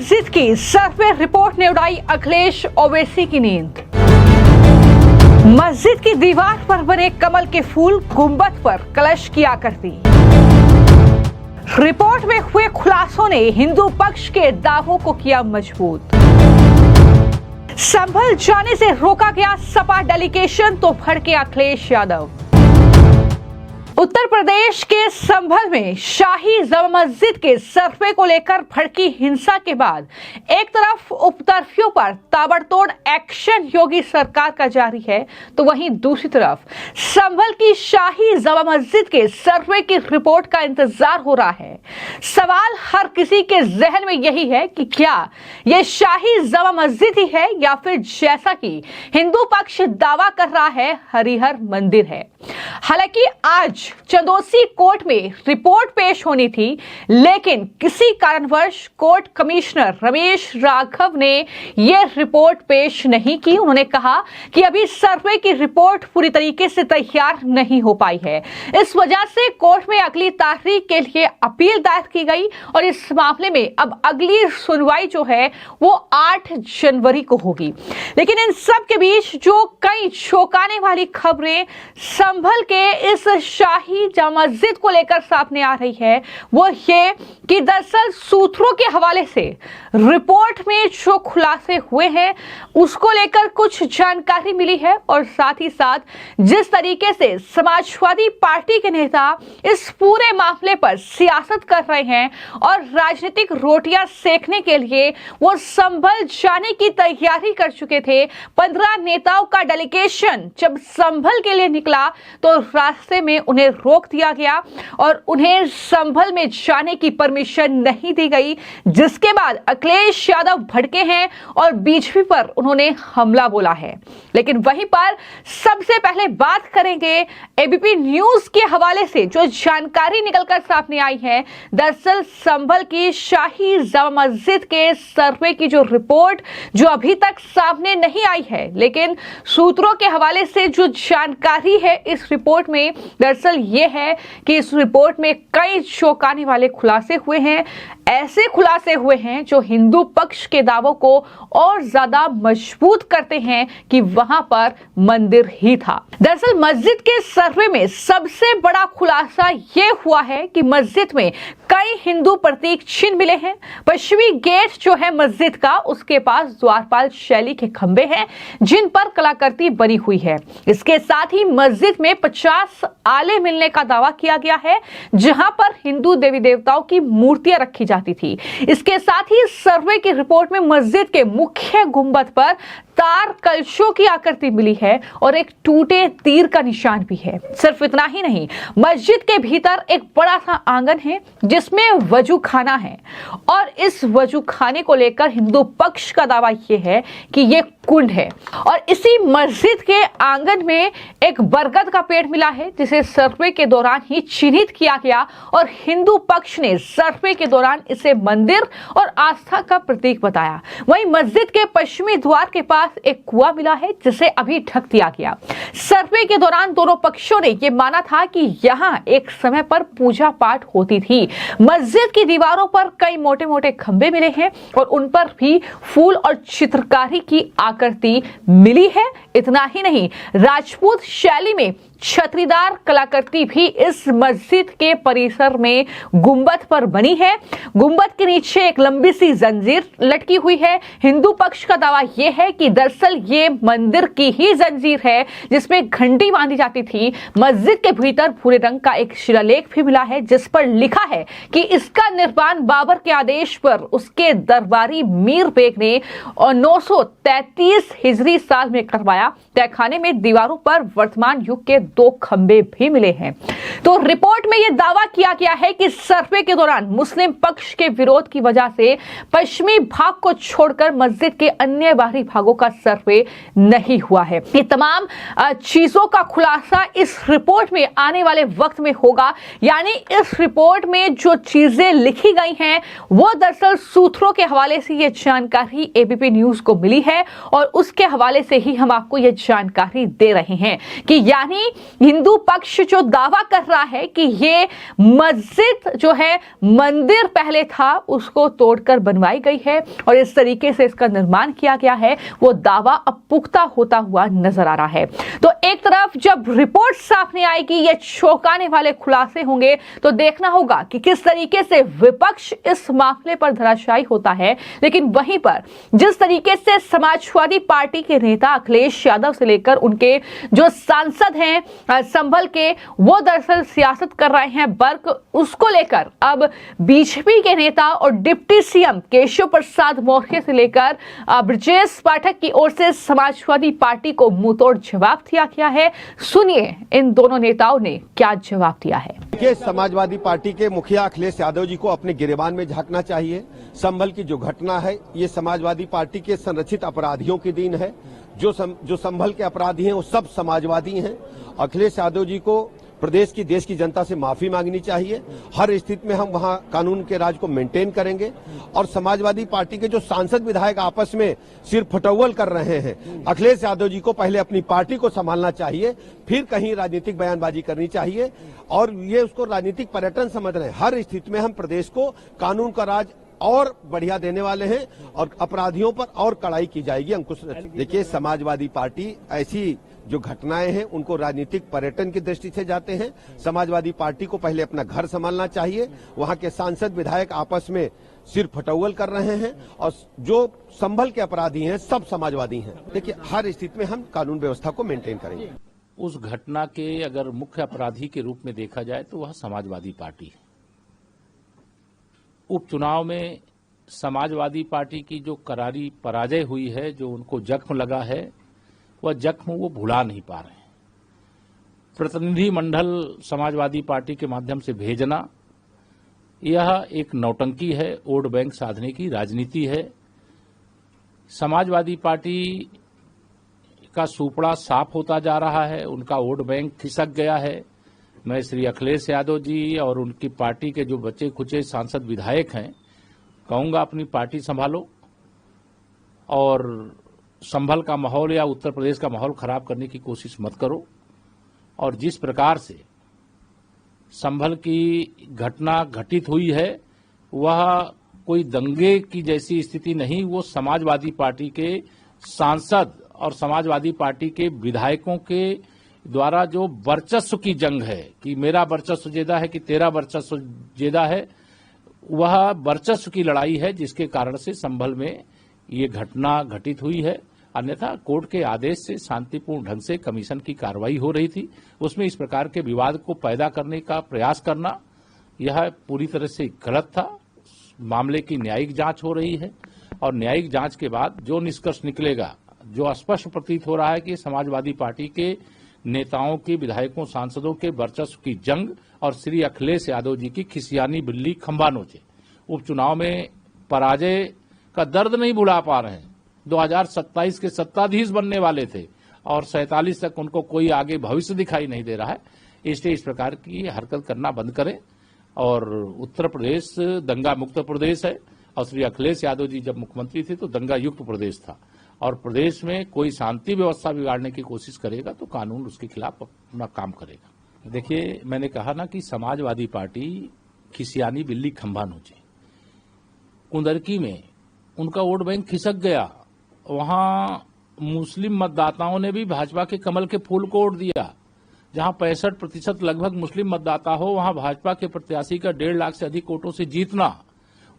मस्जिद की survey report ने उड़ाई अखिलेश ओवैसी की नींद। मस्जिद की दीवार पर बने कमल के फूल, गुंबद पर कलश की आकृति। रिपोर्ट में हुए खुलासों ने हिंदू पक्ष के दावों को किया मजबूत। संभल जाने से रोका गया सपा डेलीगेशन तो भड़के अखिलेश यादव। उत्तर प्रदेश के संभल में शाही जामा मस्जिद के सर्वे को लेकर भड़की हिंसा के बाद एक तरफ उपतर्फियों पर ताबड़तोड़ एक्शन योगी सरकार का जारी है, तो वहीं दूसरी तरफ संभल की शाही जामा मस्जिद के सर्वे की रिपोर्ट का इंतजार हो रहा है। सवाल हर किसी के जहन में यही है कि क्या यह शाही जामा मस्जिद ही है या फिर जैसा कि हिंदू पक्ष दावा कर रहा है हरिहर मंदिर है। हालांकि आज चंदौसी कोर्ट में रिपोर्ट पेश होनी थी, लेकिन किसी कारणवश कोर्ट कमिश्नर रमेश राघव ने यह रिपोर्ट पेश नहीं की। उन्होंने कहा कि अभी सर्वे की रिपोर्ट पूरी तरीके से तैयार नहीं हो पाई है। इस वजह से कोर्ट में अगली तारीख के लिए अपील दायर की गई और इस मामले में अब अगली सुनवाई जो है वो 8 जनवरी को होगी। लेकिन इन सब के बीच जो कई चौंकाने वाली खबरें संभल के इस शाही जामा मस्जिद को लेकर सामने आ रही है वो ये कि दरअसल सूत्रों के हवाले से रिपोर्ट में जो खुलासे हुए हैं उसको लेकर कुछ जानकारी मिली है और साथ ही साथ जिस तरीके से समाजवादी पार्टी के नेता इस पूरे मामले पर सियासत कर रहे हैं और राजनीतिक रोटियां सेकने के लिए वो संभल जाने की तैयारी कर चुके थे। 15 नेताओं का डेलीगेशन जब संभल के लिए निकला तो रास्ते में उन्हें रोक दिया गया और उन्हें संभल में जाने की परमिशन नहीं दी गई, जिसके बाद अखिलेश यादव भड़के हैं और बीजेपी पर उन्होंने हमला बोला है। लेकिन वहीं पर सबसे पहले बात करेंगे एबीपी न्यूज के हवाले से जो जानकारी निकलकर सामने आई है। दरअसल संभल की शाही जामा मस्जिद के सर्वे की जो रिपोर्ट जो अभी तक सामने नहीं आई है, लेकिन सूत्रों के हवाले से जो जानकारी है इस रिपोर्ट में दरअसल ये है कि इस रिपोर्ट में कई चौंकाने वाले खुलासे हुए हैं। ऐसे खुलासे हुए हैं जो हिंदू पक्ष के दावों को और ज्यादा मजबूत करते हैं कि वहां पर मंदिर ही था। दरअसल मस्जिद के सर्वे में सबसे बड़ा खुलासा यह हुआ है कि मस्जिद में कई हिंदू प्रतीक चिन्ह मिले हैं। पश्चिमी गेट जो है मस्जिद का उसके पास द्वारपाल शैली के खंबे हैं जिन पर कलाकृति बनी हुई है। इसके साथ ही मस्जिद में 50 आले मिलने का दावा किया गया है जहां पर हिंदू देवी देवताओं की मूर्तियां रखी जाती थी। इसके साथ ही सर्वे की रिपोर्ट में मस्जिद के मुख्य गुंबद पर तार कलशों की आकृति मिली है और एक टूटे तीर का निशान भी है। सिर्फ इतना ही नहीं, मस्जिद के भीतर एक बड़ा सा आंगन है जिसमें वजू खाना है और इस वजू खाने को लेकर हिंदू पक्ष का दावा यह है कि यह कुंड है और इसी मस्जिद के आंगन में एक बरगद का पेड़ मिला है जिसे सर्वे के दौरान ही चिन्हित किया गया और हिंदू पक्ष ने सर्वे के दौरान इसे मंदिर और आस्था का प्रतीक बताया। वहीं मस्जिद के पश्चिमी द्वार के पास एक कुआं मिला है जिसे अभी ढक दिया गया। सर्वे के दौरान दोनों पक्षों ने यह माना था कि यहां एक समय पर पूजा पाठ होती थी। मस्जिद की दीवारों पर कई मोटे मोटे खंबे मिले हैं और उन पर भी फूल और चित्रकारी की आकृति मिली है। इतना ही नहीं, राजपूत शैली में छतरीदार कलाकृति भी इस मस्जिद के परिसर में गुंबद पर बनी है। गुंबद के नीचे एक लंबी सी जंजीर लटकी हुई है। हिंदू पक्ष का दावा यह है कि दरअसल ये मंदिर की ही जंजीर है जिसमें घंटी बांधी जाती थी। मस्जिद के भीतर भूरे रंग का एक शिलालेख भी मिला है जिस पर लिखा है कि इसका निर्माण बाबर के आदेश पर उसके दरबारी मीर बेग ने 933 हिजरी साल में करवाया। तहखाने में दीवारों पर वर्तमान युग के 2 खंबे भी मिले हैं। तो रिपोर्ट में यह दावा किया गया है कि सर्वे के दौरान मुस्लिम पक्ष के विरोध की वजह से पश्चिमी भाग को छोड़कर मस्जिद के अन्य बाहरी भागों का सर्वे नहीं हुआ है। ये तमाम चीजों का खुलासा इस रिपोर्ट में आने वाले वक्त में होगा। यानी इस रिपोर्ट में जो चीजें लिखी गई हैं वो दरअसल सूत्रों के हवाले से ये जानकारी एबीपी न्यूज को मिली है और उसके हवाले से ही हम आपको ये जानकारी दे रहे हैं कि यानी हिंदू पक्ष जो दावा कर रहा है कि ये मस्जिद जो है मंदिर पहले था उसको तोड़कर बनवाई गई है और इस तरीके से इसका निर्माण किया गया है, वो दावा अब पुख्ता होता हुआ नजर आ रहा है। तो एक तरफ जब रिपोर्ट सामने आएगी, ये चौंकाने वाले खुलासे होंगे, तो देखना होगा कि किस तरीके से विपक्ष इस मामले पर धराशायी होता है। लेकिन वहीं पर जिस तरीके से समाजवादी पार्टी के नेता अखिलेश यादव से लेकर उनके जो सांसद हैं संभल के, वो दरअसल सियासत कर रहे हैं वर्क, उसको लेकर अब बीजेपी के नेता और डिप्टी सीएम केशव प्रसाद मौर्य से लेकर ब्रजेश पाठक की ओर से समाजवादी पार्टी को मुंहतोड़ जवाब दिया गया है। सुनिए इन दोनों नेताओं ने क्या जवाब दिया है। देखिए, समाजवादी पार्टी के मुखिया अखिलेश यादव जी को अपने गिरेबान में झांकना चाहिए। संभल की जो घटना है ये समाजवादी पार्टी के संरक्षित अपराधियों की देन है। जो संभल के अपराधी हैं वो सब समाजवादी हैं। अखिलेश यादव जी को प्रदेश की, देश की जनता से माफी मांगनी चाहिए। हर स्थिति में हम वहां कानून के राज को मेंटेन करेंगे। और समाजवादी पार्टी के जो सांसद विधायक आपस में सिर फटौवल कर रहे हैं, अखिलेश यादव जी को पहले अपनी पार्टी को संभालना चाहिए, फिर कहीं राजनीतिक बयानबाजी करनी चाहिए। और ये उसको राजनीतिक पर्यटन समझ रहे हैं। हर स्थिति में हम प्रदेश को कानून का राज और बढ़िया देने वाले हैं और अपराधियों पर और कड़ाई की जाएगी, अंकुश। देखिए, समाजवादी पार्टी ऐसी जो घटनाएं हैं उनको राजनीतिक पर्यटन की दृष्टि से जाते हैं। समाजवादी पार्टी को पहले अपना घर संभालना चाहिए। वहां के सांसद विधायक आपस में सिर फटौवल कर रहे हैं और जो संभल के अपराधी हैं सब समाजवादी हैं। देखिए, हर स्थिति में हम कानून व्यवस्था को मेंटेन करेंगे। उस घटना के अगर मुख्य अपराधी के रूप में देखा जाए तो वह समाजवादी पार्टी है। उपचुनाव में समाजवादी पार्टी की जो करारी पराजय हुई है, जो उनको जख्म लगा है, वह जख्म वो भुला नहीं पा रहे हैं। प्रतिनिधि मंडल समाजवादी पार्टी के माध्यम से भेजना यह एक नौटंकी है, वोट बैंक साधने की राजनीति है। समाजवादी पार्टी का सुपड़ा साफ होता जा रहा है, उनका वोट बैंक खिसक गया है। मैं श्री अखिलेश यादव जी और उनकी पार्टी के जो बचे खुचे सांसद विधायक हैं, कहूंगा अपनी पार्टी संभालो और संभल का माहौल या उत्तर प्रदेश का माहौल खराब करने की कोशिश मत करो। और जिस प्रकार से संभल की घटना घटित हुई है वह कोई दंगे की जैसी स्थिति नहीं, वो समाजवादी पार्टी के सांसद और समाजवादी पार्टी के विधायकों के द्वारा जो वर्चस्व की जंग है कि मेरा वर्चस्व ज्यादा है कि तेरा वर्चस्व ज्यादा है, वह वर्चस्व की लड़ाई है जिसके कारण से संभल में ये घटना घटित हुई है। अन्यथा कोर्ट के आदेश से शांतिपूर्ण ढंग से कमीशन की कार्रवाई हो रही थी, उसमें इस प्रकार के विवाद को पैदा करने का प्रयास करना यह पूरी तरह से गलत था। मामले की न्यायिक जांच हो रही है और न्यायिक जांच के बाद जो निष्कर्ष निकलेगा, जो स्पष्ट प्रतीत हो रहा है कि समाजवादी पार्टी के नेताओं के, विधायकों, सांसदों के वर्चस्व की जंग और श्री अखिलेश यादव जी की खिसियानी बिल्ली खंबा नोचे। उपचुनाव में पराजय का दर्द नहीं भुला पा रहे हैं। 2027 के सत्ताधीश बनने वाले थे और 47 तक उनको कोई आगे भविष्य दिखाई नहीं दे रहा है। इसलिए इस प्रकार की हरकत करना बंद करें। और उत्तर प्रदेश दंगा मुक्त प्रदेश है और श्री अखिलेश यादव जी जब मुख्यमंत्री थे तो दंगा युक्त प्रदेश था। और प्रदेश में कोई शांति व्यवस्था बिगाड़ने की कोशिश करेगा तो कानून उसके खिलाफ अपना काम करेगा। देखिए, मैंने कहा ना कि समाजवादी पार्टी खिसियानी बिल्ली खंभा नोचे। कुंदरकी में उनका वोट बैंक खिसक गया, वहां मुस्लिम मतदाताओं ने भी भाजपा के कमल के फूल को वोट दिया। जहां 65% लगभग मुस्लिम मतदाता हो, वहां भाजपा के प्रत्याशी का 1.5 लाख से अधिक वोटों से जीतना,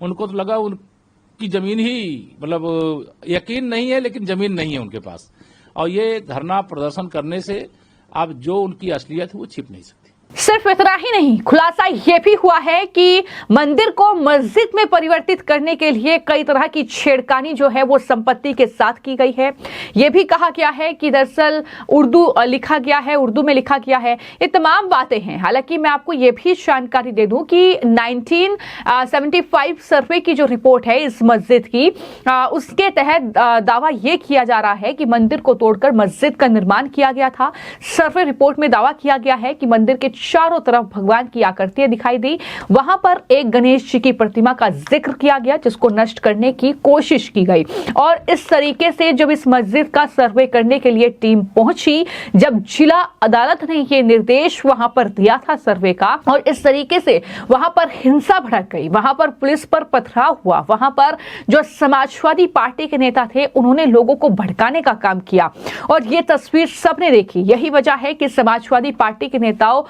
उनको तो लगा उनकी जमीन ही, मतलब यकीन नहीं है लेकिन जमीन नहीं है उनके पास। और ये धरना प्रदर्शन करने से अब जो उनकी असलियत है वो छिप नहीं सकती। सिर्फ इतना ही नहीं, खुलासा यह भी हुआ है कि मंदिर को मस्जिद में परिवर्तित करने के लिए कई तरह की छेड़खानी जो है वो संपत्ति के साथ की गई है। यह भी कहा गया है कि दरअसल उर्दू लिखा गया है, उर्दू में लिखा गया है। ये तमाम बातें हैं। हालांकि मैं आपको यह भी जानकारी दे दूं कि 1975 सर्वे की जो रिपोर्ट है इस मस्जिद की, उसके तहत दावा यह किया जा रहा है कि मंदिर को तोड़कर मस्जिद का निर्माण किया गया था। सर्वे रिपोर्ट में दावा किया गया है कि मंदिर के चारों तरफ भगवान की आकृतियां दिखाई दी। वहां पर एक गणेश जी की प्रतिमा का जिक्र किया गया जिसको नष्ट करने की कोशिश की गई। और इस तरीके से जब इस मस्जिद का सर्वे करने के लिए टीम पहुंची, जब जिला अदालत ने ये निर्देश वहां पर दिया था सर्वे का, और इस तरीके से वहां पर हिंसा भड़क गई, वहां पर पुलिस पर पथराव हुआ, वहां पर जो समाजवादी पार्टी के नेता थे उन्होंने लोगों को भड़काने का काम किया और ये तस्वीर सबने देखी। यही वजह है कि समाजवादी पार्टी के नेताओं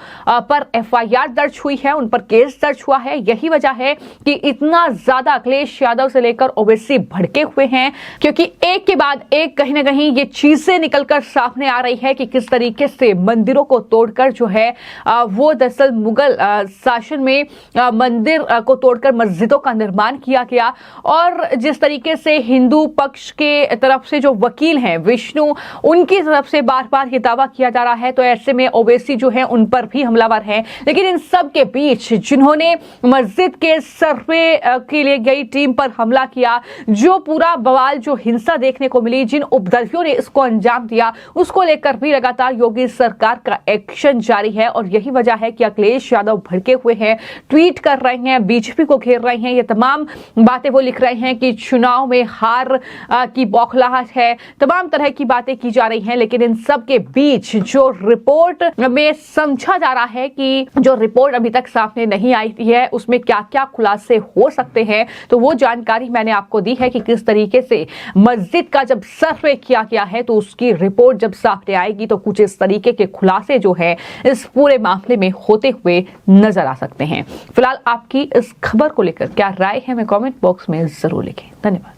पर एफआईआर दर्ज हुई है, उन पर केस दर्ज हुआ है। यही वजह है कि इतना ज्यादा अखिलेश यादव से लेकर ओवैसी भड़के हुए हैं, क्योंकि एक के बाद एक कहीं ना कहीं ये चीजें निकलकर सामने आ रही है कि किस तरीके से मंदिरों को तोड़कर जो है वो दरअसल मुगल शासन में मंदिर को तोड़कर मस्जिदों का निर्माण किया गया। और जिस तरीके से हिंदू पक्ष के तरफ से जो वकील हैं विष्णु, उनकी तरफ से बार बार ये दावा किया जा रहा है, तो ऐसे में ओवैसी जो है उन पर भी हमलावर हैं। लेकिन इन सब के बीच जिन्होंने मस्जिद के सर्वे के लिए गई टीम पर हमला किया, जो पूरा बवाल, जो हिंसा देखने को मिली, जिन उपद्रवियों ने इसको अंजाम दिया, उसको लेकर भी लगातार योगी सरकार का एक्शन जारी है। और यही वजह है कि अखिलेश यादव भड़के हुए हैं, ट्वीट कर रहे हैं, बीजेपी को घेर रहे हैं। ये तमाम बातें वो लिख रहे हैं कि चुनाव में हार की बौखलाहट है, तमाम तरह की बातें की जा रही हैं। लेकिन इन सब के बीच जो रिपोर्ट में समझा जा रहा है कि जो रिपोर्ट अभी तक सामने नहीं आई है उसमें क्या क्या खुलासे हो सकते हैं, तो वो जानकारी मैंने आपको दी है कि किस तरीके से मस्जिद का जब सर्वे किया गया है तो उसकी रिपोर्ट जब सामने आएगी तो कुछ इस तरीके के खुलासे जो है इस पूरे मामले में होते हुए नजर आ सकते हैं। फिलहाल आपकी इस खबर को लेकर क्या राय है, मैं कमेंट बॉक्स में जरूर लिखें। धन्यवाद।